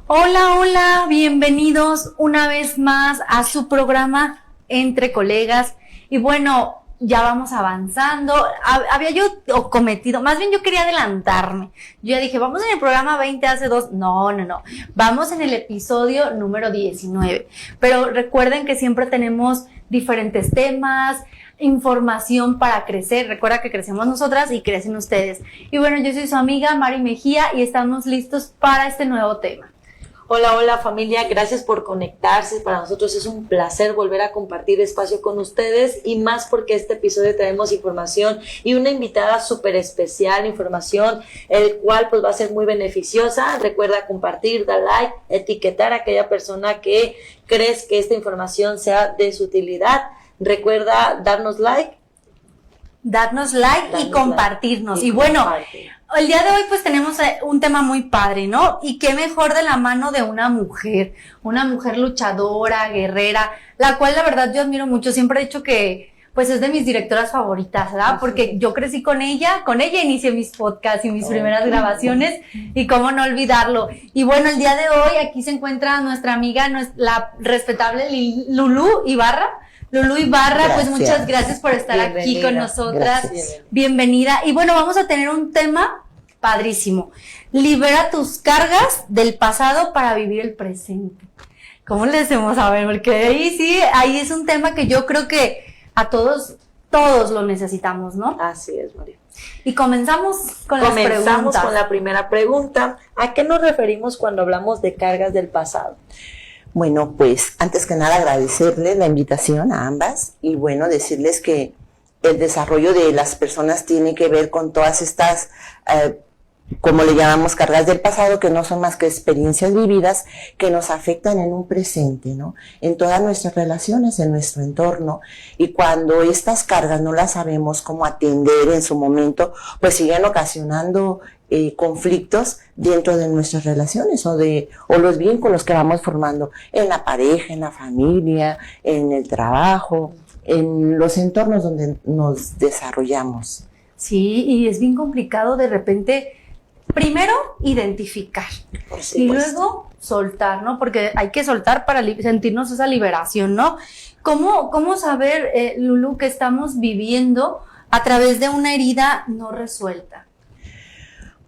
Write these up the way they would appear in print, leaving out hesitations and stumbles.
Hola, hola, bienvenidos una vez más a su programa Entre Colegas. Y bueno, ya vamos avanzando. Había yo cometido, más bien yo quería adelantarme. Yo ya dije, vamos en el programa 20 hace dos. No. Vamos en el episodio número 19. Pero recuerden que siempre tenemos diferentes temas, información para crecer. Recuerda que crecemos nosotras y crecen ustedes. Y bueno, yo soy su amiga Mari Mejía y estamos listos para este nuevo tema. Hola familia, gracias por conectarse. Para nosotros es un placer volver a compartir espacio con ustedes y más porque este episodio tenemos información y una invitada súper especial, información el cual pues va a ser muy beneficiosa. Recuerda compartir, dar like, etiquetar a aquella persona que crees que esta información sea de su utilidad. Recuerda darnos like y compartirnos. Y bueno, el día de hoy pues tenemos un tema muy padre, ¿no? Y qué mejor de la mano de una mujer luchadora, guerrera, la cual la verdad yo admiro mucho. Siempre he dicho que pues es de mis directoras favoritas, ¿verdad? Porque yo crecí con ella inicié mis podcasts y mis primeras grabaciones y cómo no olvidarlo. Y bueno, el día de hoy aquí se encuentra nuestra amiga, la respetable Lulú Ibarra. Gracias. Pues muchas gracias por estar aquí con nosotras. Gracias. Bienvenida. Y bueno, vamos a tener un tema padrísimo. Libera tus cargas del pasado para vivir el presente. ¿Cómo le hacemos? A ver, porque ahí es un tema que yo creo que a todos lo necesitamos, ¿no? Así es, María. Y comenzamos con las preguntas. Comenzamos con la primera pregunta. ¿A qué nos referimos cuando hablamos de cargas del pasado? Bueno, pues antes que nada agradecerles la invitación a ambas y bueno, decirles que el desarrollo de las personas tiene que ver con todas estas, como le llamamos, cargas del pasado, que no son más que experiencias vividas que nos afectan en un presente, ¿no? En todas nuestras relaciones, en nuestro entorno. Y cuando estas cargas no las sabemos cómo atender en su momento, pues siguen ocasionando conflictos dentro de nuestras relaciones o los vínculos que vamos formando en la pareja, en la familia, en el trabajo, en los entornos donde nos desarrollamos. Sí, y es bien complicado de repente, primero identificar y luego soltar, ¿no? Porque hay que soltar para sentirnos esa liberación, ¿no? ¿Cómo saber, Lulú, que estamos viviendo a través de una herida no resuelta?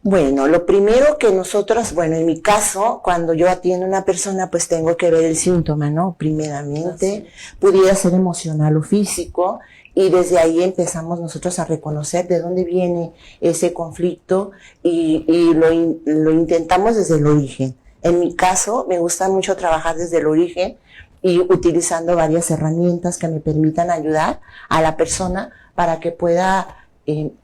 Bueno, lo primero que nosotros, en mi caso, cuando yo atiendo a una persona, pues tengo que ver el síntoma, ¿no? Primeramente, pudiera ser emocional o físico, y desde ahí empezamos nosotros a reconocer de dónde viene ese conflicto y lo intentamos desde el origen. En mi caso, me gusta mucho trabajar desde el origen y utilizando varias herramientas que me permitan ayudar a la persona para que pueda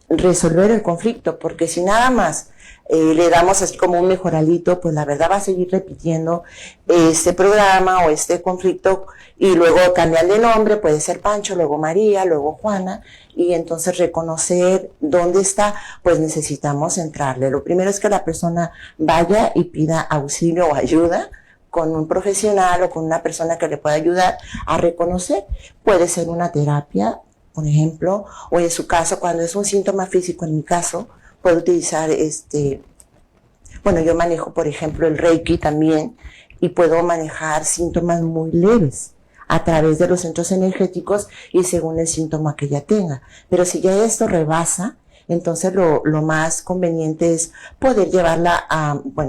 resolver el conflicto, porque si nada más le damos así como un mejoralito, pues la verdad va a seguir repitiendo este programa o este conflicto y luego cambian de nombre, puede ser Pancho, luego María, luego Juana, y entonces reconocer dónde está, pues necesitamos entrarle. Lo primero es que la persona vaya y pida auxilio o ayuda con un profesional o con una persona que le pueda ayudar a reconocer. Puede ser una terapia, por ejemplo, o en su caso, cuando es un síntoma físico, en mi caso, puedo utilizar yo manejo, por ejemplo, el Reiki también, y puedo manejar síntomas muy leves a través de los centros energéticos y según el síntoma que ella tenga. Pero si ya esto rebasa, entonces lo más conveniente es poder llevarla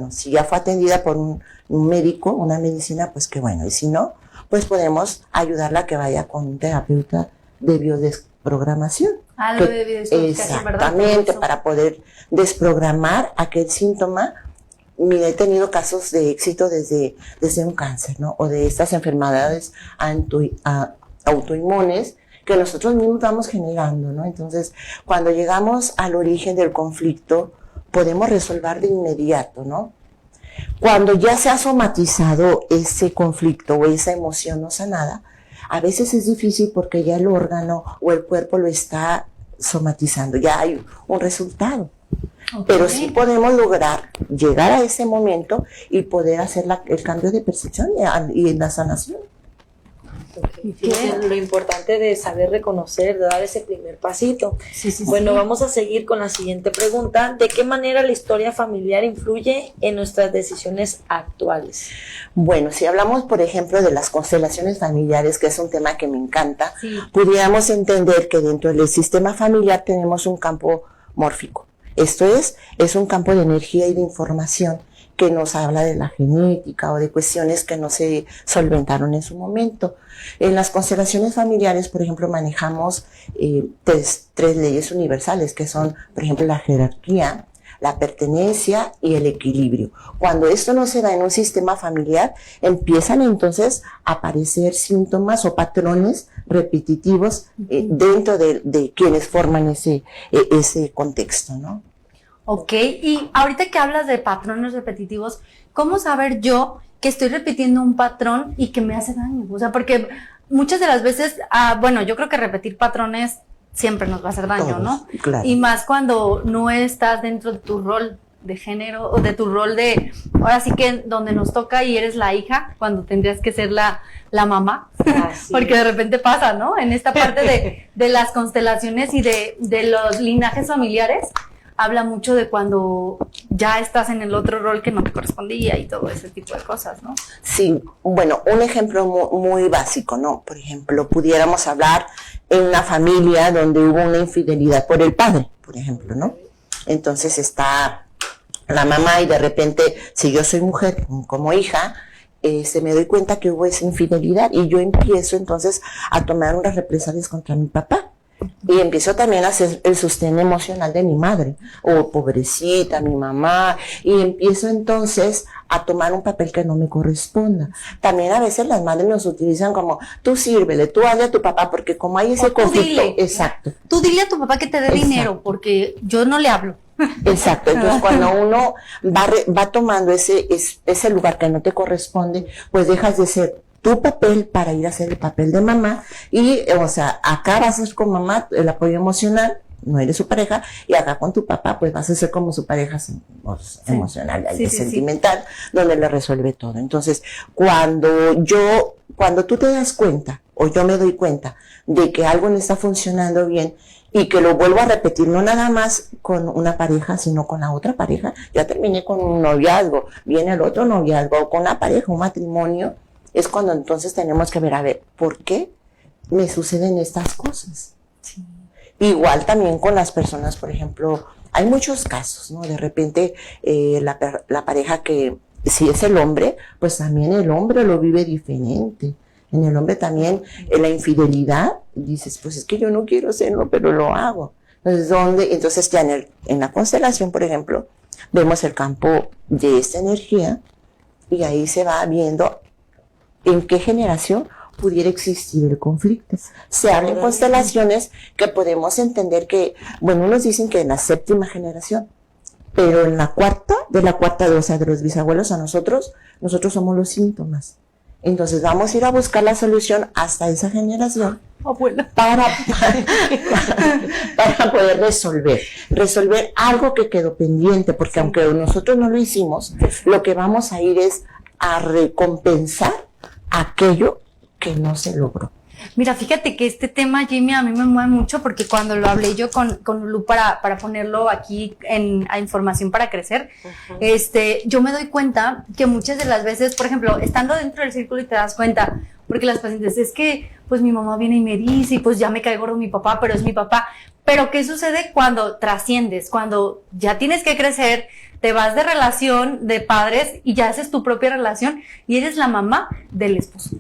si ya fue atendida por un médico, una medicina, pues que bueno, y si no, pues podemos ayudarla a que vaya con un terapeuta de biodesprogramación. Algo de biodesprogramación, ¿verdad? Exactamente, para poder desprogramar aquel síntoma. Mira, he tenido casos de éxito desde un cáncer, ¿no? O de estas enfermedades autoinmunes que nosotros mismos vamos generando, ¿no? Entonces, cuando llegamos al origen del conflicto, podemos resolver de inmediato, ¿no? Cuando ya se ha somatizado ese conflicto o esa emoción no sanada, a veces es difícil porque ya el órgano o el cuerpo lo está somatizando, ya hay un resultado. Okay. Pero sí podemos lograr llegar a ese momento y poder hacer el cambio de percepción y en la sanación. Fíjense lo importante de saber reconocer, de dar ese primer pasito. Bueno, vamos a seguir con la siguiente pregunta. ¿De qué manera la historia familiar influye en nuestras decisiones actuales? Bueno, si hablamos, por ejemplo, de las constelaciones familiares, que es un tema que me encanta, pudiéramos entender que dentro del sistema familiar tenemos un campo mórfico. Esto es un campo de energía y de información que nos habla de la genética o de cuestiones que no se solventaron en su momento. En las constelaciones familiares, por ejemplo, manejamos tres leyes universales, que son, por ejemplo, la jerarquía, la pertenencia y el equilibrio. Cuando esto no se da en un sistema familiar, empiezan entonces a aparecer síntomas o patrones repetitivos dentro de quienes forman ese contexto, ¿no? Ok, y ahorita que hablas de patrones repetitivos, ¿cómo saber yo que estoy repitiendo un patrón y que me hace daño? O sea, porque muchas de las veces, bueno, yo creo que repetir patrones siempre nos va a hacer daño, Todos, ¿no? claro. Y más cuando no estás dentro de tu rol de género o de tu rol de, ahora sí que donde nos toca y eres la hija, cuando tendrías que ser la mamá, porque de repente pasa, ¿no? En esta parte de las constelaciones y de los linajes familiares, habla mucho de cuando ya estás en el otro rol que no te correspondía y todo ese tipo de cosas, ¿no? Sí, bueno, un ejemplo muy básico, ¿no? Por ejemplo, pudiéramos hablar en una familia donde hubo una infidelidad por el padre, por ejemplo, ¿no? Entonces está la mamá y de repente, si yo soy mujer como hija, me doy cuenta que hubo esa infidelidad y yo empiezo entonces a tomar unas represalias contra mi papá. Y empiezo también a hacer el sostén emocional de mi madre, pobrecita, mi mamá, y empiezo entonces a tomar un papel que no me corresponda. También a veces las madres nos utilizan como, tú sírvele, tú hazle a tu papá, porque como hay ese conflicto. Dile, exacto. Tú dile a tu papá que te dé dinero, porque yo no le hablo. Exacto, entonces cuando uno va tomando ese lugar que no te corresponde, pues dejas de ser tu papel para ir a hacer el papel de mamá y, o sea, acá vas a ser con mamá el apoyo emocional, no eres su pareja, y acá con tu papá pues vas a ser como su pareja emocional, sentimental, donde le resuelve todo. Entonces, cuando tú te das cuenta, o yo me doy cuenta de que algo no está funcionando bien, y que lo vuelvo a repetir, no nada más con una pareja, sino con la otra pareja, ya terminé con un noviazgo, viene el otro noviazgo, o con la pareja, un matrimonio, es cuando entonces tenemos que ver, a ver, ¿por qué me suceden estas cosas? Sí. Igual también con las personas, por ejemplo, hay muchos casos, ¿no? De repente la pareja que, si es el hombre, pues también el hombre lo vive diferente. En el hombre también la infidelidad, dices, pues es que yo no quiero hacerlo, pero lo hago. Entonces ya en la constelación, por ejemplo, vemos el campo de esta energía y ahí se va viendo en qué generación pudiera existir el conflicto. Se habla en constelaciones que podemos entender que, bueno, unos dicen que en la 7ª generación, pero en la cuarta, o sea, de los bisabuelos a nosotros somos los síntomas. Entonces vamos a ir a buscar la solución hasta esa generación para poder resolver algo que quedó pendiente, porque aunque nosotros no lo hicimos, lo que vamos a ir es a recompensar aquello que no se logró. Mira, fíjate que este tema, Jimmy, a mí me mueve mucho porque cuando lo hablé yo con Lulu para ponerlo aquí a información para crecer, yo me doy cuenta que muchas de las veces, por ejemplo, estando dentro del círculo y te das cuenta, porque las pacientes, es que pues mi mamá viene y me dice, y pues ya me cae gordo mi papá, pero es mi papá. Pero ¿qué sucede cuando trasciendes? Cuando ya tienes que crecer, te vas de relación de padres y ya haces tu propia relación y eres la mamá del esposo.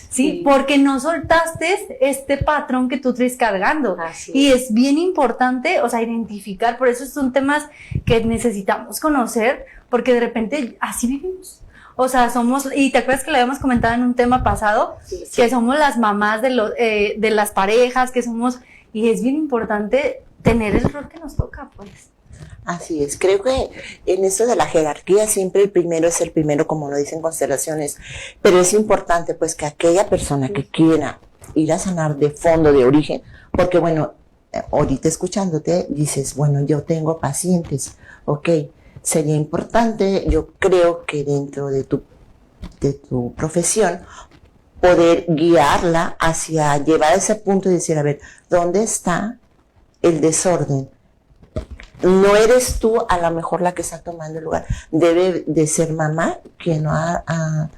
¿Sí? Porque no soltaste este patrón que tú traes cargando. Y es bien importante, o sea, identificar, por eso son temas que necesitamos conocer, porque de repente así vivimos. O sea, somos, y te acuerdas que lo habíamos comentado en un tema pasado, que somos las mamás de las parejas, que somos, y es bien importante tener el rol que nos toca, pues. Así es, creo que en esto de la jerarquía siempre el primero es el primero, como lo dicen constelaciones, pero es importante pues que aquella persona que quiera ir a sanar de fondo, de origen, porque bueno, ahorita escuchándote dices, bueno, yo tengo pacientes, ok, sería importante, yo creo que dentro de tu profesión poder guiarla hacia llevar a ese punto y decir, a ver, ¿dónde está el desorden? No eres tú a lo mejor la que está tomando el lugar. Debe de ser mamá quien no ha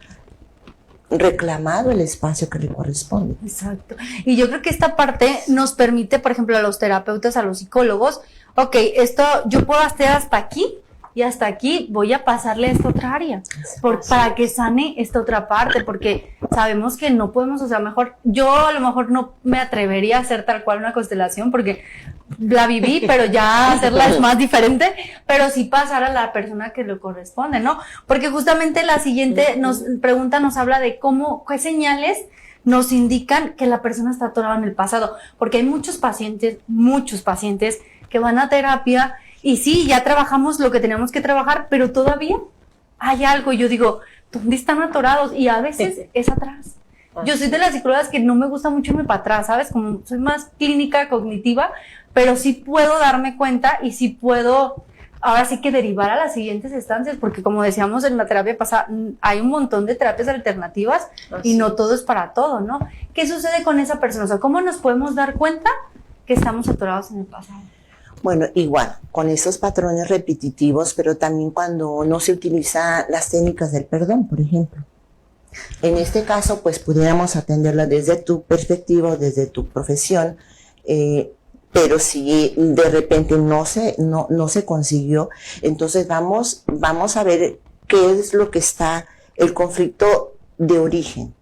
reclamado el espacio que le corresponde. Exacto. Y yo creo que esta parte nos permite, por ejemplo, a los terapeutas, a los psicólogos, ok, esto yo puedo hacer hasta aquí y hasta aquí voy a pasarle a esta otra área para que sane esta otra parte, porque sabemos que no podemos, o sea, mejor, yo a lo mejor no me atrevería a hacer tal cual una constelación porque la viví, pero ya hacerla es más diferente, pero sí pasar a la persona que le corresponde, ¿no? Porque justamente la siguiente pregunta nos habla de qué señales nos indican que la persona está atorada en el pasado, porque hay muchos pacientes que van a terapia y sí, ya trabajamos lo que tenemos que trabajar, pero todavía hay algo, y yo digo, ¿dónde están atorados? Y a veces es atrás. Yo soy de las psicólogas que no me gusta mucho irme para atrás, ¿sabes? Como soy más clínica cognitiva, pero sí puedo darme cuenta y sí puedo, ahora sí que derivar a las siguientes instancias, porque como decíamos en la terapia pasada, hay un montón de terapias alternativas y no todo es para todo, ¿no? ¿Qué sucede con esa persona? O sea, ¿cómo nos podemos dar cuenta que estamos atorados en el pasado? Bueno, igual, con esos patrones repetitivos, pero también cuando no se utilizan las técnicas del perdón, por ejemplo. En este caso, pues pudiéramos atenderla desde tu perspectiva, desde tu profesión, pero si de repente no se consiguió, entonces vamos a ver qué es lo que está, el conflicto de origen.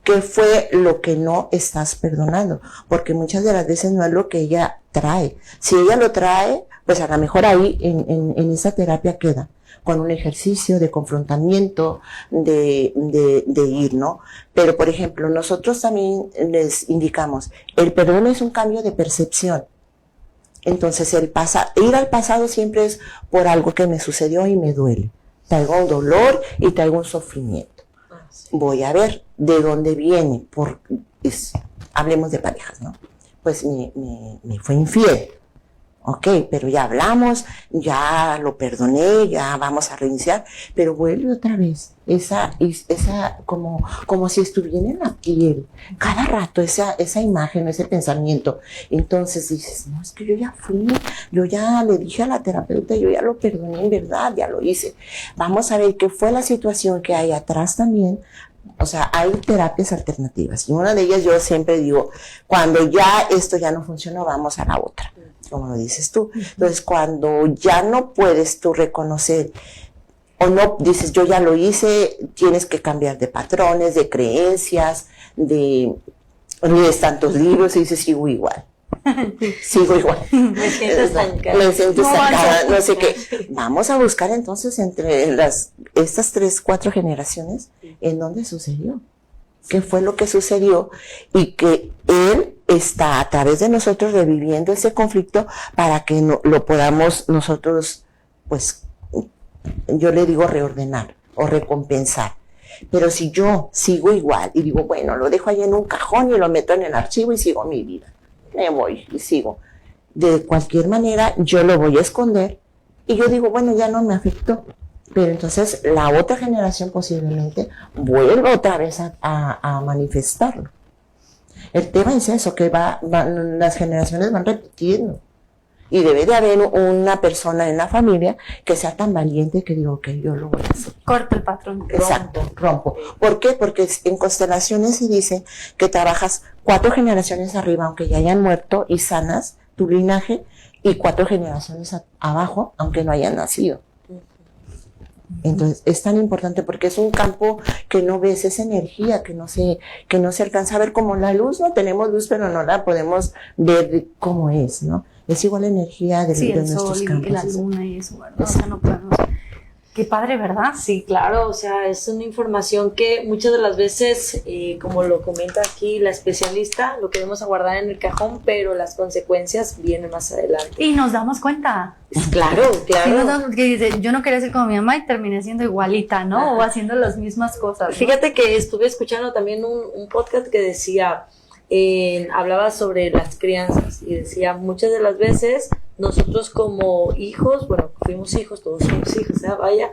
¿Qué fue lo que no estás perdonando? Porque muchas de las veces no es lo que ella trae. Si ella lo trae, pues a lo mejor ahí en esa terapia queda, con un ejercicio de confrontamiento, de ir, ¿no? Pero, por ejemplo, nosotros también les indicamos, el perdón es un cambio de percepción. Entonces, ir al pasado siempre es por algo que me sucedió y me duele. Traigo un dolor y traigo un sufrimiento. Voy a ver de dónde viene, hablemos de parejas, ¿no? Pues me fue infiel. Ok, pero ya hablamos, ya lo perdoné, ya vamos a reiniciar, pero vuelve otra vez, esa como si estuviera en la piel, cada rato esa imagen, ese pensamiento. Entonces dices, no, es que yo ya le dije a la terapeuta, yo ya lo perdoné en verdad, ya lo hice. Vamos a ver qué fue la situación que hay atrás también. O sea, hay terapias alternativas y una de ellas yo siempre digo, cuando ya esto ya no funcionó, vamos a la otra, como lo dices tú. Entonces, cuando ya no puedes tú reconocer o no dices, yo ya lo hice, tienes que cambiar de patrones, de creencias, lees tantos libros y dices, sigo igual. Me siento estancada, no sé qué. Vamos a buscar entonces entre estas 3, 4 generaciones en dónde sucedió, qué fue lo que sucedió y que él está a través de nosotros reviviendo ese conflicto para que lo podamos nosotros, pues, yo le digo reordenar o recompensar. Pero si yo sigo igual y digo, bueno, lo dejo ahí en un cajón y lo meto en el archivo y sigo mi vida, me voy y sigo. De cualquier manera, yo lo voy a esconder y yo digo, bueno, ya no me afectó. Pero entonces la otra generación posiblemente vuelva otra vez a manifestarlo. El tema es eso, que las generaciones van repitiendo. Y debe de haber una persona en la familia que sea tan valiente que diga, ok, yo lo voy a hacer. Corta el patrón. Exacto, rompo. ¿Por qué? Porque en constelaciones se dice que trabajas 4 generaciones arriba, aunque ya hayan muerto, y sanas tu linaje, y 4 generaciones abajo, aunque no hayan nacido. Entonces, es tan importante porque es un campo que no ves, esa energía que no se alcanza a ver como la luz, ¿no? Tenemos luz, pero no la podemos ver cómo es, ¿no? Es igual la energía de nuestros campos. Y la luna y eso, ¿verdad? O sea, no podemos. Qué padre, ¿verdad? Sí, claro, o sea, es una información que muchas de las veces, como lo comenta aquí la especialista, lo queremos aguardar en el cajón, pero las consecuencias vienen más adelante. Y nos damos cuenta. Claro. Que dice, yo no quería ser como mi mamá y terminé siendo igualita, ¿no? Ajá. O haciendo las mismas cosas, ¿no? Fíjate que estuve escuchando también un podcast que decía, hablaba sobre las crianzas y decía, muchas de las veces nosotros como hijos, bueno, fuimos hijos, todos somos hijos, vaya,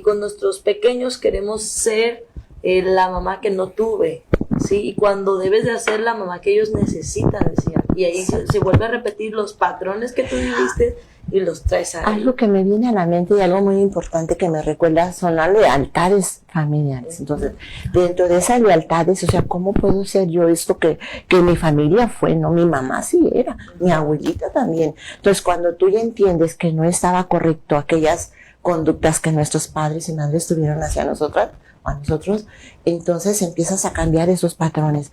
con nuestros pequeños queremos ser la mamá que no tuve, ¿sí? Y cuando debes de hacer la mamá que ellos necesitan, decía. Y ahí se vuelve a repetir los patrones que tú viviste y los traes ahí. Algo que me viene a la mente y algo muy importante que me recuerda son las lealtades familiares. Entonces, dentro de esas lealtades, o sea, ¿cómo puedo ser yo esto que mi familia fue? No, mi mamá sí era, mi abuelita también. Entonces, cuando tú ya entiendes que no estaba correcto aquellas conductas que nuestros padres y madres tuvieron hacia nosotras, a nosotros, entonces empiezas a cambiar esos patrones.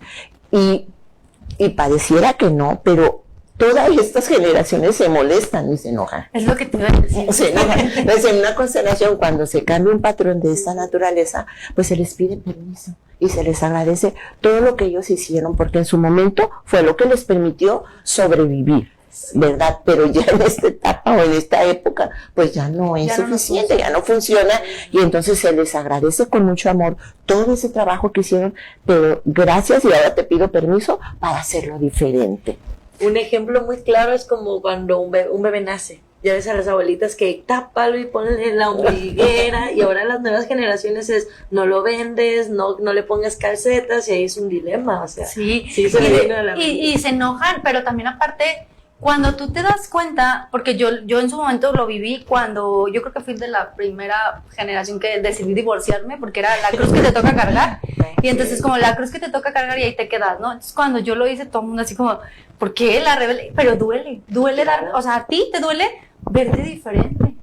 Y pareciera que no, pero todas estas generaciones se molestan y se enojan. Es lo que te iba a decir. Se enojan. Entonces, en una constelación, cuando se cambia un patrón de esta naturaleza, pues se les pide permiso y se les agradece todo lo que ellos hicieron, porque en su momento fue lo que les permitió sobrevivir, ¿verdad? Pero ya en esta etapa o en esta época, pues ya no es suficiente, ya no funciona, y entonces se les agradece con mucho amor todo ese trabajo que hicieron, pero gracias, y ahora te pido permiso para hacerlo diferente. Un ejemplo muy claro es como cuando un bebé nace. Ya ves a las abuelitas que tápalo y ponle la ombliguera, y ahora las nuevas generaciones es no lo vendes, no le pongas calcetas, y ahí es un dilema, o sea. Sí, y se enojan, pero también aparte, cuando tú te das cuenta, porque yo en su momento lo viví cuando yo creo que fui de la primera generación que decidí divorciarme, porque era la cruz que te toca cargar, y entonces como la cruz que te toca cargar y ahí te quedas, ¿no? Entonces cuando yo lo hice, todo el mundo así como, ¿por qué la rebelde? Pero duele dar, o sea, a ti te duele verte diferente,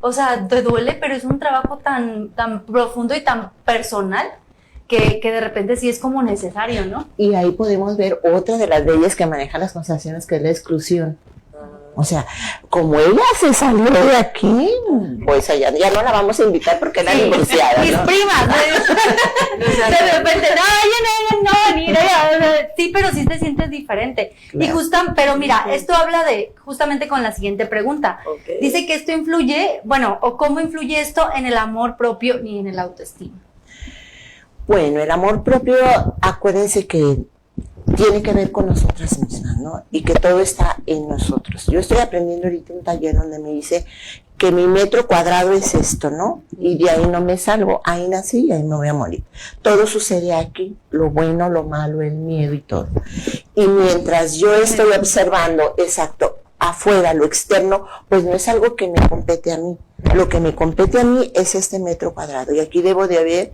o sea, te duele, pero es un trabajo tan profundo y tan personal que de repente sí es como necesario, ¿no? Y ahí podemos ver otra de las leyes que manejan las constelaciones, que es la exclusión. O sea, como ella se salió de aquí, pues allá ya no la vamos a invitar porque era divorciada, mis ¿no? primas, ¿no? De repente, sí, pero sí te sientes diferente. Claro. Pero mira, esto habla de, justamente con la siguiente pregunta. Okay. Dice que esto influye, bueno, o cómo influye esto en el amor propio y en el autoestima. Bueno, el amor propio, acuérdense que tiene que ver con nosotras mismas, ¿no? Y que todo está en nosotros. Yo estoy aprendiendo ahorita un taller donde me dice que mi metro cuadrado es esto, ¿no? Y de ahí no me salgo, ahí nací y ahí me voy a morir. Todo sucede aquí, lo bueno, lo malo, el miedo y todo. Y mientras yo estoy observando, exacto, afuera, lo externo, pues no es algo que me compete a mí. Lo que me compete a mí es este metro cuadrado. Y aquí debo de haber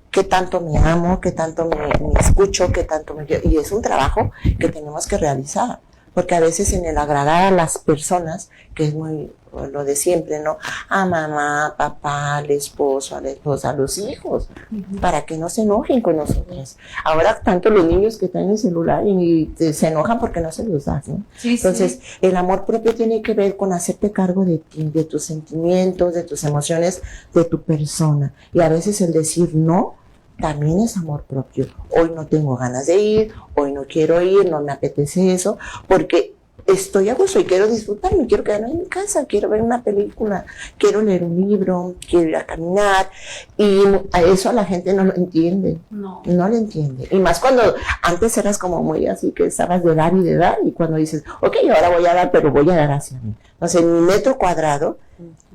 qué tanto me amo, qué tanto me escucho, qué tanto me... Y es un trabajo que tenemos que realizar, porque a veces en el agradar a las personas, que es muy lo de siempre, ¿no? A mamá, papá, al esposo, a la esposa, a los hijos, para que no se enojen con nosotros. Ahora tanto los niños que traen el celular y se enojan porque no se los das, ¿no? Sí, entonces, el amor propio tiene que ver con hacerte cargo de ti, de tus sentimientos, de tus emociones, de tu persona. Y a veces el decir no también es amor propio. Hoy no tengo ganas de ir, hoy no quiero ir, no me apetece eso, porque estoy a gusto y quiero disfrutar, me quiero quedar en mi casa, quiero ver una película, quiero leer un libro, quiero ir a caminar, y a eso la gente no lo entiende, no lo entiende, y más cuando antes eras como muy así, que estabas de dar, y cuando dices, ok, ahora voy a dar, pero voy a dar hacia mí. Entonces mi metro cuadrado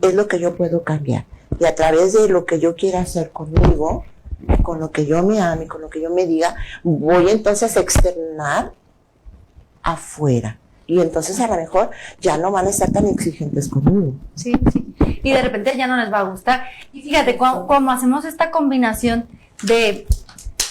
es lo que yo puedo cambiar, y a través de lo que yo quiera hacer conmigo, con lo que yo me ame, con lo que yo me diga, voy entonces a externar afuera. Y entonces a lo mejor ya no van a estar tan exigentes conmigo. Sí. Y de repente ya no les va a gustar. Y fíjate, como hacemos esta combinación de,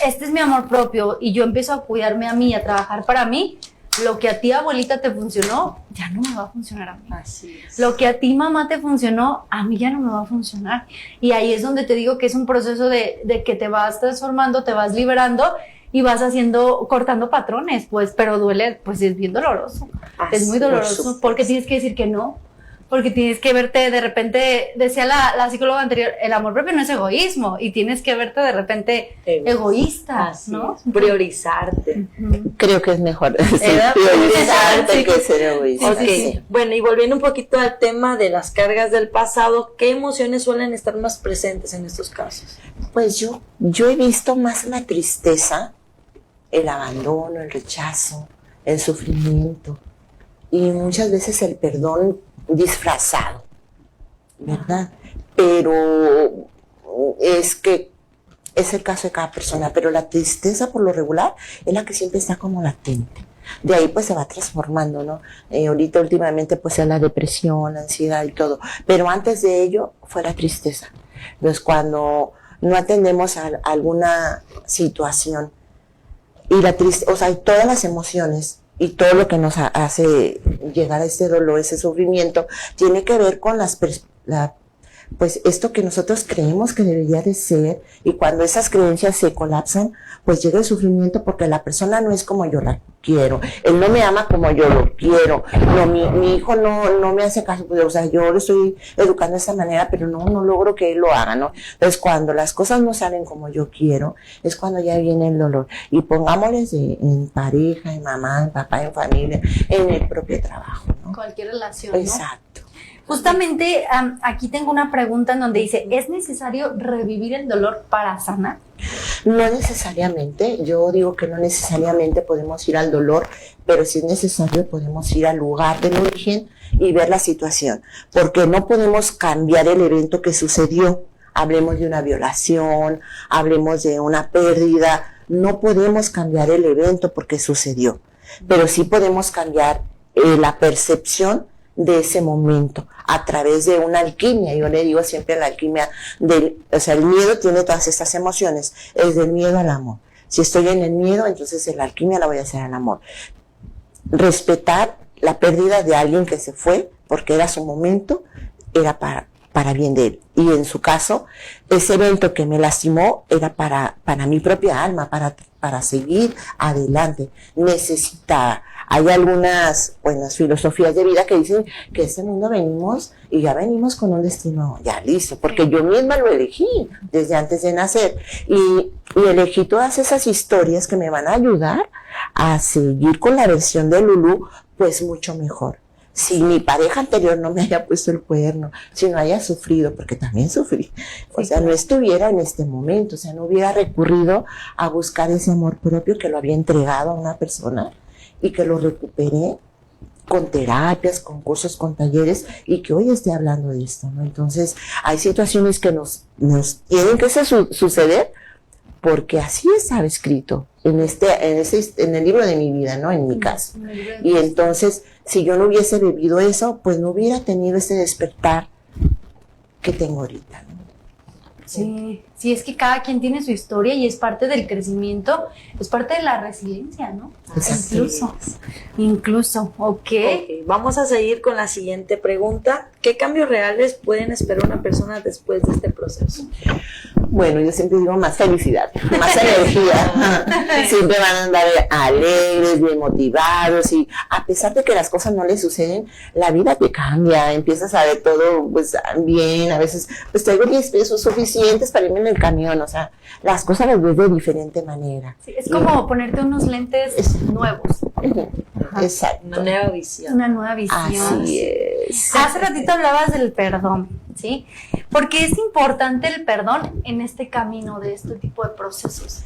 este es mi amor propio, y yo empiezo a cuidarme a mí, a trabajar para mí, lo que a ti, abuelita, te funcionó, ya no me va a funcionar a mí. Así es. Lo que a ti, mamá, te funcionó, a mí ya no me va a funcionar. Y ahí es donde te digo que es un proceso de que te vas transformando, te vas liberando, y vas cortando patrones, pues, pero duele, pues es bien doloroso. Es muy doloroso, porque tienes que decir que no, porque tienes que verte de repente, decía la psicóloga anterior, el amor propio no es egoísmo, y tienes que verte de repente egoísta, ¿no? Priorizarte. Creo que es mejor priorizarte que ser egoísta. Okay. Sí. Bueno, y volviendo un poquito al tema de las cargas del pasado, ¿qué emociones suelen estar más presentes en estos casos? Pues yo he visto más la tristeza, el abandono, el rechazo, el sufrimiento y muchas veces el perdón disfrazado, ¿verdad? Pero es que es el caso de cada persona, pero la tristeza por lo regular es la que siempre está como latente. De ahí pues se va transformando, ¿no? Ahorita últimamente pues es la depresión, la ansiedad y todo, pero antes de ello fue la tristeza. Entonces cuando no atendemos a alguna situación y la tristeza, o sea, todas las emociones y todo lo que nos hace llegar a este dolor, ese sufrimiento, tiene que ver con pues esto que nosotros creemos que debería de ser, y cuando esas creencias se colapsan, pues llega el sufrimiento porque la persona no es como yo la quiero, él no me ama como yo lo quiero, no, mi hijo no me hace caso, o sea, yo lo estoy educando de esta manera, pero no logro que él lo haga, ¿no? Entonces, cuando las cosas no salen como yo quiero, es cuando ya viene el dolor. Y pongámosles en pareja, en mamá, en papá, en familia, en el propio trabajo, ¿no? Cualquier relación, ¿no? Exacto. Justamente aquí tengo una pregunta en donde dice, ¿es necesario revivir el dolor para sanar? No necesariamente, yo digo que no necesariamente podemos ir al dolor, pero si es necesario podemos ir al lugar del origen y ver la situación, porque no podemos cambiar el evento que sucedió. Hablemos de una violación, hablemos de una pérdida, no podemos cambiar el evento porque sucedió, pero sí podemos cambiar la percepción de ese momento a través de una alquimia. Yo le digo siempre la alquimia o sea, el miedo tiene todas estas emociones, es del miedo al amor. Si estoy en el miedo, entonces la alquimia la voy a hacer al amor. Respetar la pérdida de alguien que se fue porque era su momento, era para bien de él. Y en su caso, ese evento que me lastimó era para mi propia alma, para seguir adelante. Necesitaba. Hay algunas filosofías de vida que dicen que este mundo venimos y ya venimos con un destino ya listo, porque yo misma lo elegí desde antes de nacer y elegí todas esas historias que me van a ayudar a seguir con la versión de Lulú, pues mucho mejor. Si mi pareja anterior no me haya puesto el cuerno, si no haya sufrido, porque también sufrí, o sea, no estuviera en este momento, o sea, no hubiera recurrido a buscar ese amor propio que lo había entregado a una persona y que lo recuperé con terapias, con cursos, con talleres, y que hoy esté hablando de esto, ¿no? Entonces, hay situaciones que nos tienen que suceder porque así estaba escrito en el libro de mi vida, ¿no? En mi caso. Y entonces, si yo no hubiese vivido eso, pues no hubiera tenido ese despertar que tengo ahorita, ¿no? Sí, es que cada quien tiene su historia y es parte del crecimiento, es parte de la resiliencia, ¿no? Incluso, ok. Vamos a seguir con la siguiente pregunta. ¿Qué cambios reales pueden esperar una persona después de este proceso? Bueno, yo siempre digo más felicidad, más energía. Siempre van a andar alegres, bien motivados, y a pesar de que las cosas no les suceden, la vida te cambia, empiezas a ver todo pues bien, a veces pues traigo 10 pesos suficientes para irme en el camión, o sea, las cosas las ves de diferente manera. Sí, es como ponerte unos lentes nuevos. Exacto. Una nueva visión. Una nueva visión. Así es. Hace ratito hablabas del perdón, ¿sí? Porque es importante el perdón en este camino de este tipo de procesos.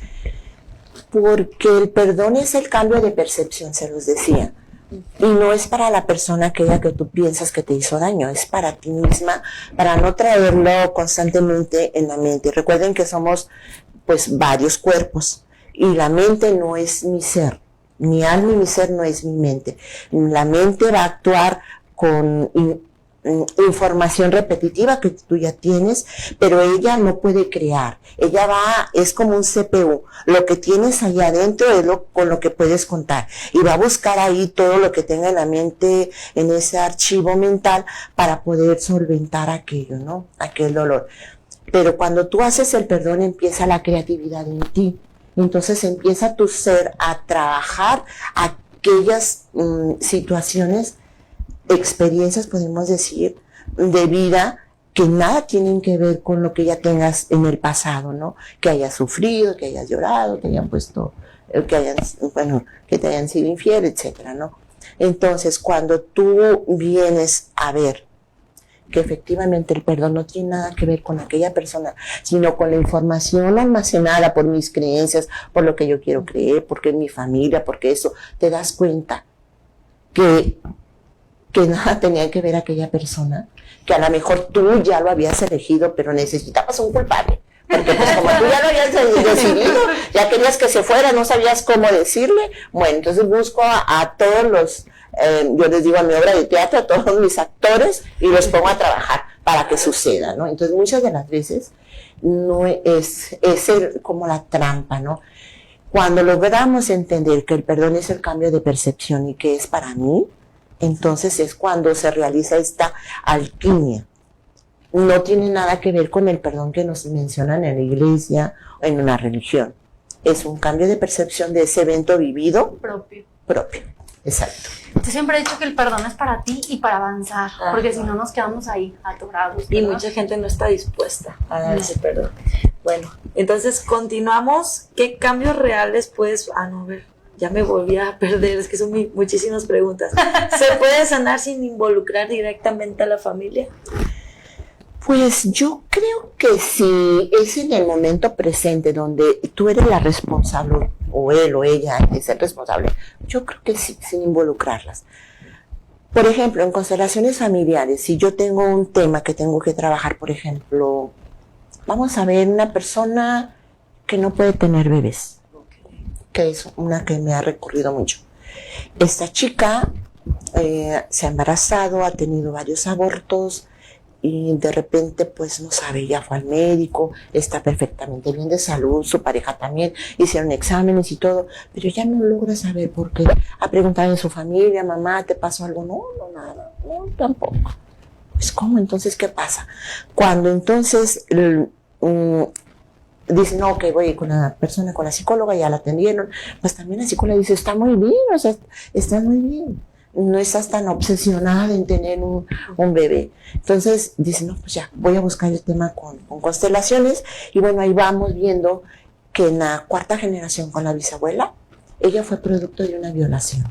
Porque el perdón es el cambio de percepción, se los decía. Y no es para la persona aquella que tú piensas que te hizo daño, es para ti misma, para no traerlo constantemente en la mente. Recuerden que somos pues varios cuerpos y la mente no es mi ser. Mi alma y mi ser no es mi mente. La mente va a actuar con información repetitiva que tú ya tienes, pero ella no puede crear. Ella es como un CPU. Lo que tienes allá adentro es con lo que puedes contar. Y va a buscar ahí todo lo que tenga en la mente, en ese archivo mental, para poder solventar aquello, ¿no? Aquel dolor. Pero cuando tú haces el perdón, empieza la creatividad en ti. Entonces empieza tu ser a trabajar aquellas situaciones, experiencias, podemos decir, de vida que nada tienen que ver con lo que ya tengas en el pasado, ¿no? Que hayas sufrido, que hayas llorado, que hayan que te hayan sido infiel, etcétera, ¿no? Entonces, cuando tú vienes a ver que efectivamente el perdón no tiene nada que ver con aquella persona, sino con la información almacenada por mis creencias, por lo que yo quiero creer, porque es mi familia, porque eso, te das cuenta que nada tenía que ver aquella persona, que a lo mejor tú ya lo habías elegido, pero necesitabas un culpable, Porque pues como tú ya lo habías decidido, ya querías que se fuera, no sabías cómo decirle, bueno, entonces busco a todos los, yo les digo a mi obra de teatro, a todos mis actores y los pongo a trabajar para que suceda, ¿no? Entonces muchas de las veces no es como la trampa, ¿no? Cuando logramos entender que el perdón es el cambio de percepción y que es para mí, entonces es cuando se realiza esta alquimia. No tiene nada que ver con el perdón que nos mencionan en la iglesia o en una religión. Es un cambio de percepción de ese evento vivido propio. Exacto. Yo siempre he dicho que el perdón es para ti y para avanzar, porque si no nos quedamos ahí atorados. Y mucha gente no está dispuesta a dar ese perdón. Bueno, entonces continuamos. ¿Qué cambios reales puedes... no, a ver, ya me volví a perder, es que son muchísimas preguntas. ¿Se puede sanar sin involucrar directamente a la familia? Pues yo creo que si es en el momento presente donde tú eres la responsable, o él o ella es el responsable, yo creo que sí, sin involucrarlas. Por ejemplo, en constelaciones familiares, si yo tengo un tema que tengo que trabajar, por ejemplo, vamos a ver una persona que no puede tener bebés, que es una que me ha recurrido mucho. Esta chica se ha embarazado, ha tenido varios abortos, y de repente pues no sabe, ya fue al médico, está perfectamente bien de salud, su pareja también, hicieron exámenes y todo, pero ya no logra saber por qué. Ha preguntado en su familia, mamá, ¿te pasó algo? No, nada, no, tampoco. Pues ¿cómo? Entonces, ¿qué pasa? Cuando entonces dice, no, ok, voy con la persona, con la psicóloga, ya la atendieron, pues también la psicóloga dice, está muy bien, o sea, está muy bien. No estás tan obsesionada en tener un bebé. Entonces dice, no, pues ya, voy a buscar el tema con constelaciones. Y bueno, ahí vamos viendo que en la cuarta generación con la bisabuela, ella fue producto de una violación.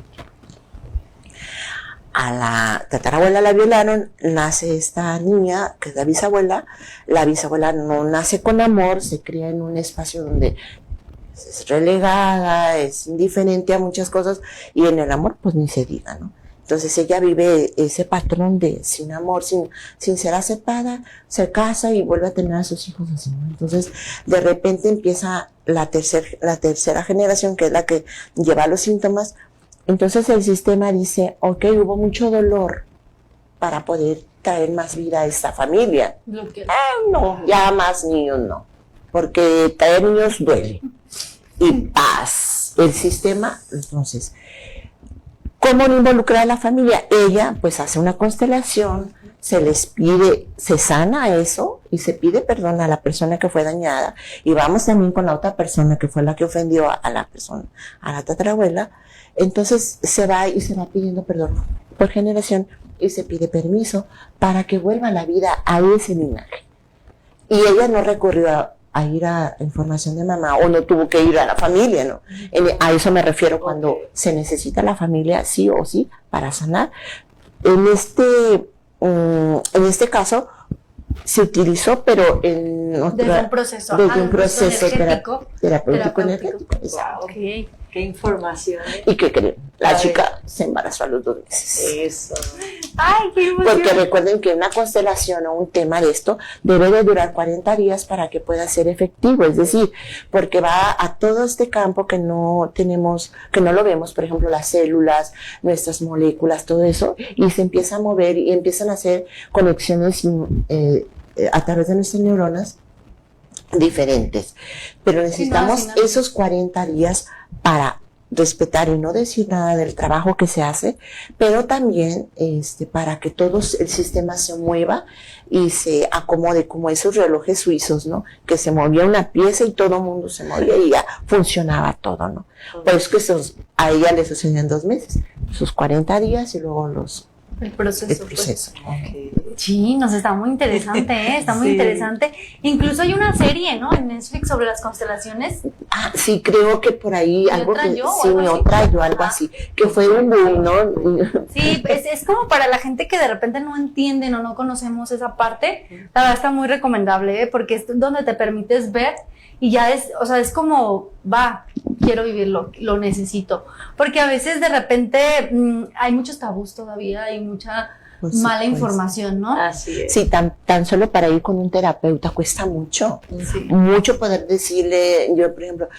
A la tatarabuela la violaron, nace esta niña, que es la bisabuela no nace con amor, se cría en un espacio donde es relegada, es indiferente a muchas cosas, y en el amor pues ni se diga, ¿no? Entonces ella vive ese patrón de sin amor, sin ser aceptada, se casa y vuelve a tener a sus hijos así, ¿no? Entonces de repente empieza la tercera generación, que es la que lleva los síntomas. Entonces el sistema dice, ok, hubo mucho dolor para poder traer más vida a esta familia. No, ya más niños no, porque traer niños duele. Y paz, el sistema. Entonces, ¿cómo no involucrar a la familia? Ella pues hace una constelación, se les pide, se sana eso y se pide perdón a la persona que fue dañada, y vamos también con la otra persona que fue la que ofendió a la persona, a la tatarabuela. Entonces se va pidiendo perdón por generación y se pide permiso para que vuelva la vida a ese linaje. Y ella no recurrió a ir a información de mamá, o no tuvo que ir a la familia, ¿no? A eso me refiero cuando se necesita la familia sí o sí para sanar. En este caso se utilizó, pero en otra, desde un proceso terapéutico energético. Wow, okay. Qué información. ¿Y qué creen? La chica se embarazó a los 2 meses. Eso. Ay, qué emoción. Porque recuerden que una constelación o un tema de esto debe de durar 40 días para que pueda ser efectivo. Es decir, porque va a todo este campo que no tenemos, que no lo vemos, por ejemplo, las células, nuestras moléculas, todo eso, y se empieza a mover y empiezan a hacer conexiones a través de nuestras neuronas diferentes. Pero necesitamos esos 40 días para respetar y no decir nada del trabajo que se hace, pero también para que todo el sistema se mueva y se acomode como esos relojes suizos, ¿no? Que se movía una pieza y todo el mundo se movía y ya funcionaba todo, ¿no? Por eso que a ella le sucedió en 2 meses, sus 40 días y luego el proceso. Okay. Sí, está muy interesante, ¿eh? Está muy interesante. Incluso hay una serie, ¿no? En Netflix sobre las constelaciones. Sí, creo que por ahí algo así, que fue un boom, ¿no? Sí, es como para la gente que de repente no entienden o no conocemos esa parte. La verdad está muy recomendable, ¿eh? Porque es donde te permites ver y ya es como, quiero vivirlo, lo necesito. Porque a veces de repente hay muchos tabús todavía, hay mucha mala información, ¿no? Así es. Sí, tan solo para ir con un terapeuta cuesta mucho, Sí. mucho poder decirle, yo por ejemplo,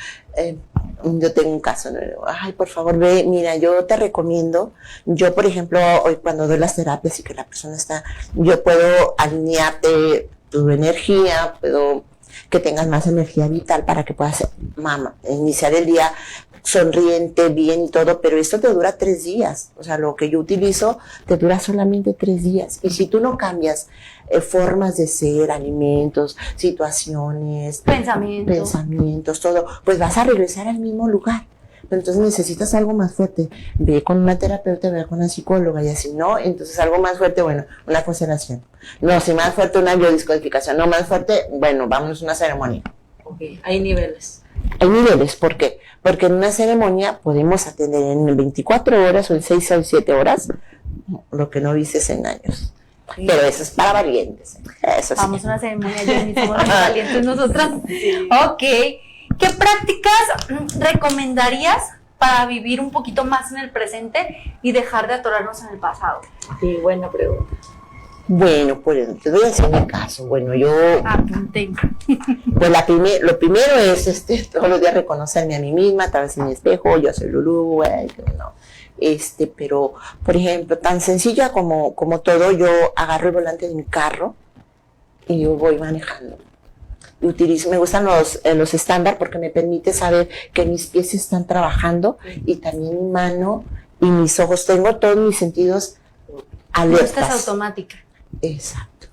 yo tengo un caso, ¿no? Ay, por favor, ve, mira, yo te recomiendo, yo por ejemplo, hoy cuando doy las terapias y que la persona está, yo puedo alinearte tu energía, puedo que tengas más energía vital para que puedas, iniciar el día sonriente, bien y todo, pero esto te dura 3 días, o sea, lo que yo utilizo te dura solamente 3 días, y si tú no cambias formas de ser, alimentos, situaciones, pensamientos, todo, pues vas a regresar al mismo lugar. Pero entonces necesitas algo más fuerte, ve con una terapeuta, ve con una psicóloga, y así, ¿no? Entonces algo más fuerte, bueno, una constelación. No, si más fuerte una biodescodificación, no más fuerte, bueno, vámonos a una ceremonia. Okay. Hay niveles. Hay niveles, ¿por qué? Porque en una ceremonia podemos atender en 24 horas o en 6 o 7 horas lo que no viste en años. Sí. Pero eso es para valientes. Eso vamos sí. a una ceremonia, ya ni somos valientes nosotras. Sí. Ok. ¿Qué prácticas recomendarías para vivir un poquito más en el presente y dejar de atorarnos en el pasado? Sí, buena pregunta. Bueno, pues te voy a decir mi caso. Bueno, yo... Pues lo primero es todos los días reconocerme a mí misma a través de mi espejo. Yo soy Lulú, no. Pero, por ejemplo, tan sencilla como todo, yo agarro el volante de mi carro y yo voy manejando. Me gustan los estándar porque me permite saber que mis pies están trabajando y también mi mano y mis ojos. Tengo todos mis sentidos alertas. Esta es automática. Exacto.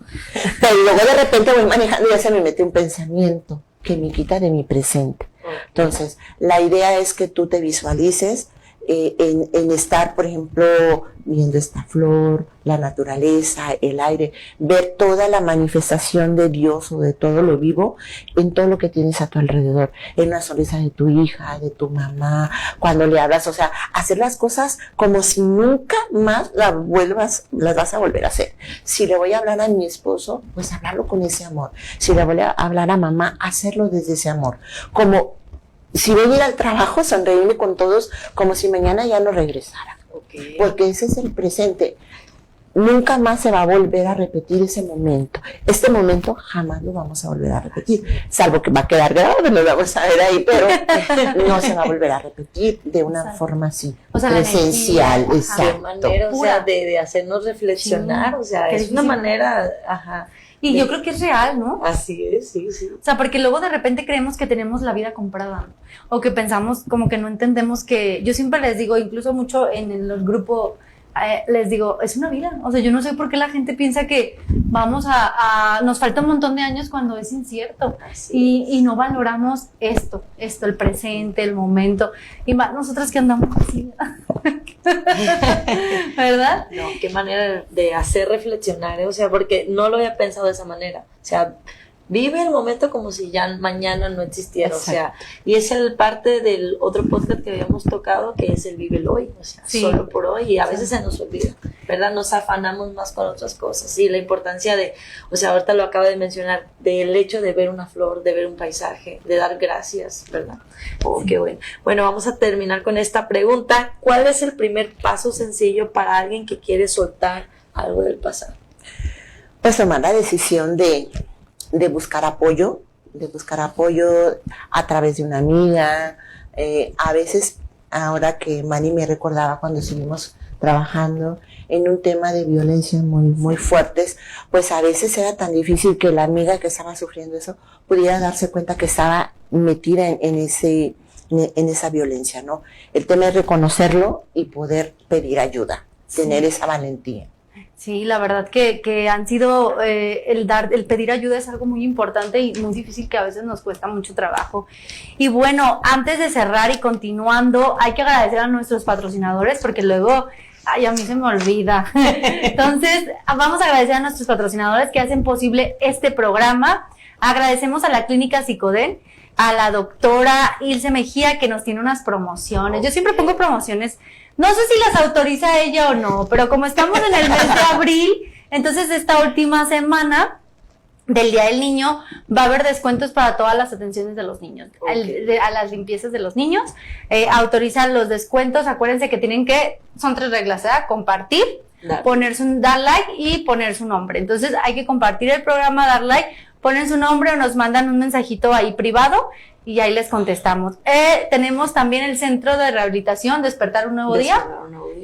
Pero luego de repente voy manejando y ya se me mete un pensamiento que me quita de mi presente. Entonces, la idea es que tú te visualices en estar, por ejemplo, viendo esta flor, la naturaleza, el aire, ver toda la manifestación de Dios o de todo lo vivo en todo lo que tienes a tu alrededor, en la sonrisa de tu hija, de tu mamá, cuando le hablas, o sea, hacer las cosas como si nunca más las vas a volver a hacer. Si le voy a hablar a mi esposo, pues hablarlo con ese amor. Si le voy a hablar a mamá, hacerlo desde ese amor. Como si voy a ir al trabajo, sonreírme con todos como si mañana ya no regresara. Okay. Porque ese es el presente. Nunca más se va a volver a repetir ese momento. Este momento jamás lo vamos a volver a repetir. Salvo que va a quedar grabado, nos vamos a ver ahí, pero no se va a volver a repetir de una forma así, o sea, presencial. Exacto. De manera, o sea, de hacernos reflexionar, o sea, es una manera, Y yo creo que es real, ¿no? Así es, sí. O sea, porque luego de repente creemos que tenemos la vida comprada, ¿no? O que pensamos como que no entendemos que... Yo siempre les digo, incluso mucho en el grupo, les digo, es una vida. O sea, yo no sé por qué la gente piensa que vamos nos falta un montón de años cuando es incierto. Y no valoramos esto, el presente, el momento. Y más nosotras que andamos así, ¿verdad? No, qué manera de hacer reflexionar, o sea, porque no lo había pensado de esa manera. O sea, vive el momento como si ya mañana no existiera. Exacto. O sea, y es el parte del otro podcast que habíamos tocado, que es el vive el hoy, o sea, solo por hoy, y a veces se nos olvida, ¿verdad? Nos afanamos más con otras cosas, y la importancia de, o sea, ahorita lo acabo de mencionar, del hecho de ver una flor, de ver un paisaje, de dar gracias, ¿verdad? Oh, qué bueno. Bueno, vamos a terminar con esta pregunta. ¿Cuál es el primer paso sencillo para alguien que quiere soltar algo del pasado? Pues tomar la decisión de buscar apoyo, a través de una amiga. A veces, ahora que Manny me recordaba cuando estuvimos trabajando en un tema de violencia muy fuertes, pues a veces era tan difícil que la amiga que estaba sufriendo eso pudiera darse cuenta que estaba metida en esa violencia, ¿no? El tema es reconocerlo y poder pedir ayuda, tener esa valentía. Sí, la verdad que han sido, el pedir ayuda es algo muy importante y muy difícil, que a veces nos cuesta mucho trabajo. Y bueno, antes de cerrar y continuando, hay que agradecer a nuestros patrocinadores, porque luego, a mí se me olvida. Entonces, vamos a agradecer a nuestros patrocinadores que hacen posible este programa. Agradecemos a la Clínica Psicoden, a la doctora Ilse Mejía, que nos tiene unas promociones. Yo siempre pongo promociones. No sé si las autoriza ella o no, pero como estamos en el mes de abril, entonces esta última semana del Día del Niño va a haber descuentos para todas las atenciones de los niños, a las limpiezas de los niños. Autorizan los descuentos. Acuérdense que son 3 reglas, ¿eh? Compartir, dar like y poner su nombre. Entonces hay que compartir el programa, dar like, ponen su nombre o nos mandan un mensajito ahí privado y ahí les contestamos. Tenemos también el Centro de Rehabilitación Despertar un Nuevo Día.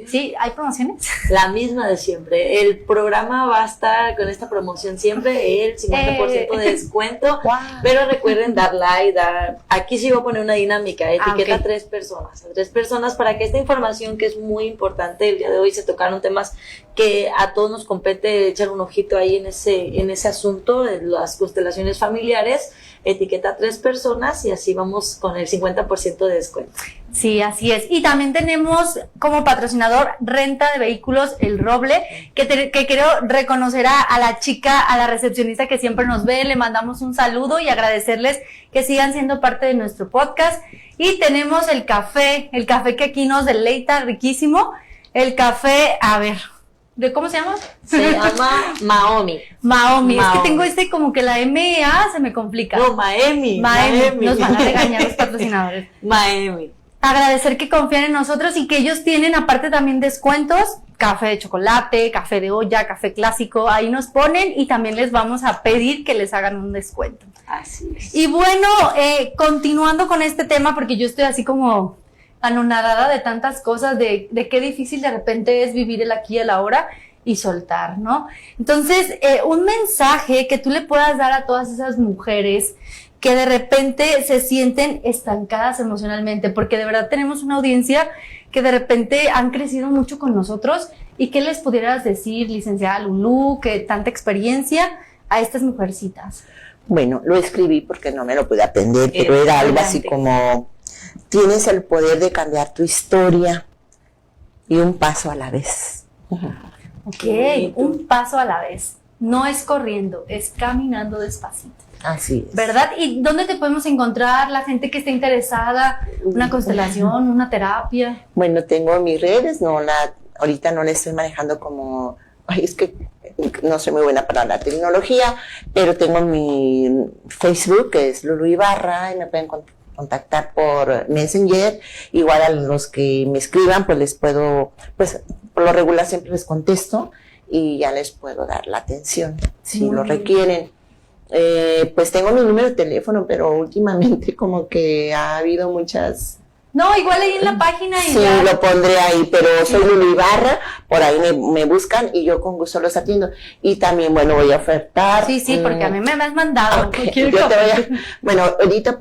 Sí, ¿hay promociones? La misma de siempre. El programa va a estar con esta promoción siempre, el 50% de descuento. Wow. Pero recuerden dar like, aquí sí voy a poner una dinámica, etiqueta a 3 personas para que esta información, que es muy importante, el día de hoy se tocaron temas que a todos nos compete echar un ojito ahí en ese asunto de las constelaciones familiares. Etiqueta a 3 personas y así vamos con el 50% de descuento. Sí, así es. Y también tenemos como patrocinador Renta de Vehículos El Roble, que quiero reconocer a la chica, a la recepcionista que siempre nos ve. Le mandamos un saludo y agradecerles que sigan siendo parte de nuestro podcast. Y tenemos el café que aquí nos deleita, riquísimo. El café, a ver, ¿de cómo se llama? Se llama Maomi. Maomi. Es que tengo como que la MA se me complica. No, Maemi. Nos van a regañar los patrocinadores. Maemi. Agradecer que confían en nosotros y que ellos tienen aparte también descuentos, café de chocolate, café de olla, café clásico, ahí nos ponen y también les vamos a pedir que les hagan un descuento. Así es. Y bueno, continuando con este tema, porque yo estoy así como anonadada de tantas cosas, de qué difícil de repente es vivir el aquí y el ahora y soltar, ¿no? Entonces, un mensaje que tú le puedas dar a todas esas mujeres que de repente se sienten estancadas emocionalmente, porque de verdad tenemos una audiencia que de repente han crecido mucho con nosotros. ¿Y qué les pudieras decir, licenciada Lulú, que tanta experiencia, a estas mujercitas? Bueno, lo escribí porque no me lo pude aprender, pero era algo así como: tienes el poder de cambiar tu historia y un paso a la vez. Ok, un paso a la vez. No es corriendo, es caminando despacito. Así es. ¿Verdad? ¿Y dónde te podemos encontrar la gente que esté interesada? ¿Una constelación, una terapia? Bueno, tengo mis redes, ahorita no le estoy manejando como... es que no soy muy buena para la tecnología, pero tengo mi Facebook, que es Lulú Ibarra, y me pueden contactar por Messenger. Igual a los que me escriban, pues les puedo, pues por lo regular siempre les contesto y ya les puedo dar la atención si lo requieren. Pues tengo mi número de teléfono, pero últimamente como que ha habido muchas... No, igual ahí en la página. Sí, ya lo pondré ahí, pero soy Lulú Ibarra, por ahí me buscan y yo con gusto los atiendo. Y también, bueno, voy a ofertar... Sí, porque a mí me has mandado. Okay. Bueno, ahorita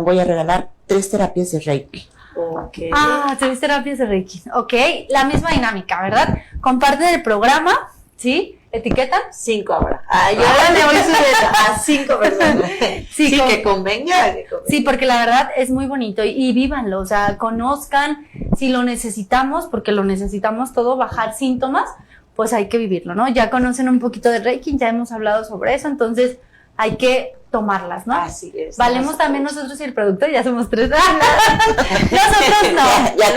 voy a regalar 3 terapias de Reiki. Okay. 3 terapias de Reiki. Ok, la misma dinámica, ¿verdad? Comparten el programa, ¿sí? ¿Etiquetan? 5 ahora. Yo ahora le voy a subir a 5 personas. Sí, que convenga. Sí, porque la verdad es muy bonito y vívanlo, o sea, conozcan, si lo necesitamos, porque lo necesitamos todo, bajar síntomas, pues hay que vivirlo, ¿no? Ya conocen un poquito de Reiki, ya hemos hablado sobre eso, entonces hay que tomarlas, ¿no? Así es. Valemos también nosotros y el productor, ya somos 3. Nosotros no. Ya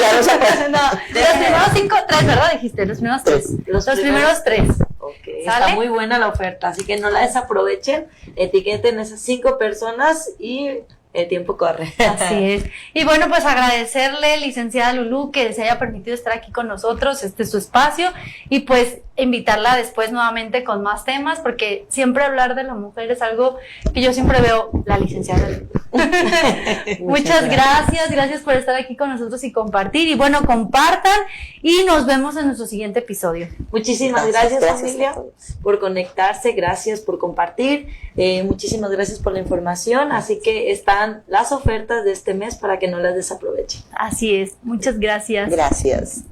ya nosotros. No. Los primeros 5, 3, ¿verdad? Dijiste, los primeros 3. Los primeros 3. Ok, ¿sale? Está muy buena la oferta, así que no la desaprovechen, etiqueten esas 5 personas y el tiempo corre. Así es. Y bueno, pues agradecerle, licenciada Lulú, que se haya permitido estar aquí con nosotros, este es su espacio, y pues invitarla después nuevamente con más temas, porque siempre hablar de la mujer es algo que yo siempre veo, la licenciada Lulú. Muchas gracias por estar aquí con nosotros y compartir, y bueno, compartan, y nos vemos en nuestro siguiente episodio. Muchísimas gracias familia, por conectarse, gracias por compartir, muchísimas gracias por la información, así que están las ofertas de este mes para que no las desaprovechen. Así es, muchas gracias. Gracias.